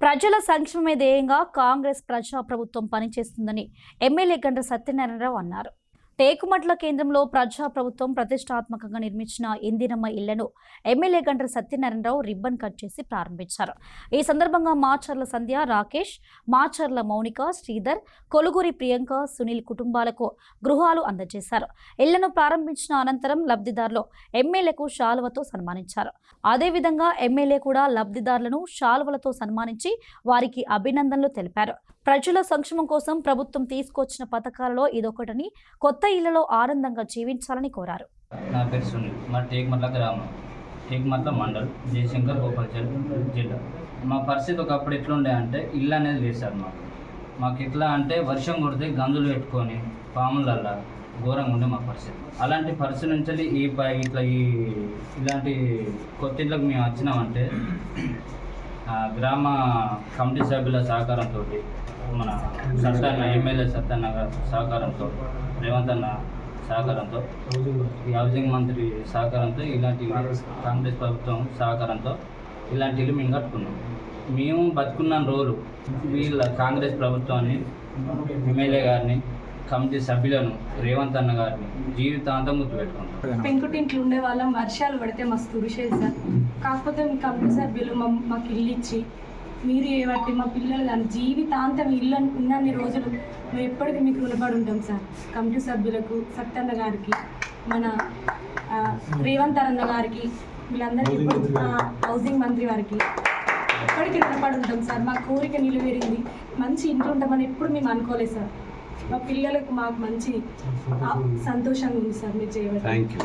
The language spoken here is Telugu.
ప్రజల సంక్షేమమే ధ్యేయంగా కాంగ్రెస్ ప్రజాప్రభుత్వం పనిచేస్తుందని ఎమ్మెల్యే గండ్ర సత్యనారాయణరావు అన్నారు. టేకుమట్ల కేంద్రంలో ప్రజాప్రభుత్వం ప్రతిష్టాత్మకంగా నిర్మించిన ఇందిరమ్మ ఇళ్లను MLA Gandra Satyanarayana Rao ribbon cut చేసి ప్రారంభించారు. ఈ సందర్భంగా మాచర్ల సంధ్య, రాకేష్, మాచర్ల మౌనిక, శ్రీధర్, కొలుగురి ప్రియాంక, సునీల్ కుటుంబాలకు గృహాలు అందజేశారు. ఇళ్లను ప్రారంభించిన అనంతరం లబ్ధిదారులు ఎమ్మెల్యేకు శాలువతో సన్మానించారు. అదేవిధంగా ఎమ్మెల్యే కూడా లబ్ధిదారులను శాలువలతో సన్మానించి వారికి అభినందనలు తెలిపారు. ప్రజల సంక్షేమం కోసం ప్రభుత్వం తీసుకొచ్చిన పథకాలలో ఇదొకటని, కొత్త ఇళ్లలో ఆనందంగా జీవించాలని కోరారు. నా పేరు సునీల్, మా టేకుమట్ల గ్రామం, టేకుమట్ల మండల్, జయశంకర్, గోపాల్చల్ జిల్లా. మా పరిస్థితి ఒకప్పుడు ఎట్లుండే అంటే ఇల్లు అనేది లేదు సార్. మాకు ఎట్లా అంటే వర్షం కొడితే గంజులు పెట్టుకొని పాములల్లా ఘోరంగా ఉండే మా పరిస్థితి. అలాంటి పరిస్థితి నుంచి ఇలాంటి కొత్త ఇళ్ళకి మేము వచ్చినామంటే గ్రామ కమిటీ సభ్యుల సహకారంతో, మన సత్యన్న ఎమ్మెల్యే సత్యన్న సహకారంతో, రేవంత్ అన్న సహకారంతో, ఈ హౌసింగ్ మంత్రి సహకారంతో, ఇలాంటి కాంగ్రెస్ ప్రభుత్వం సహకారంతో ఇలాంటి ఇల్లు మేము కట్టుకున్నాం. మేము బతుకున్న రోజులు వీళ్ళ కాంగ్రెస్ ప్రభుత్వాన్ని, ఎమ్మెల్యే గారిని, కమిటీ సభ్యులను, రేవంత్ అన్న గారిని జీవితాంతం గుర్తుపెట్టుకుంటాం. పెంకుటింట్లు ఉండే వాళ్ళం, వర్షాలు పడితే మస్తు తుడిసేది సార్. కాకపోతే మీ కమిటీ సభ్యులు మాకు ఇల్లు ఇచ్చి మీరు ఏబట్టి మా పిల్లలు కానీ జీవితాంతం ఇల్లు ఉన్నన్ని రోజులు మేము ఎప్పటికీ మీకు రుణపడి ఉంటాం సార్. కమిటీ సభ్యులకు, సత్యన్న గారికి, మన రేవంత్ అన్న గారికి, వీళ్ళందరికీ, హౌసింగ్ మంత్రి వారికి ఎప్పటికీ రుణపడి ఉంటాం సార్. మా కోరిక నిలువేరింది. మంచి ఇంట్లో ఉంటామని ఎప్పుడు మేము అనుకోలేదు సార్. మా పిల్లలకు మాకు మంచి సంతోషంగా ఉంది సార్ మీరు చేయబట్టి.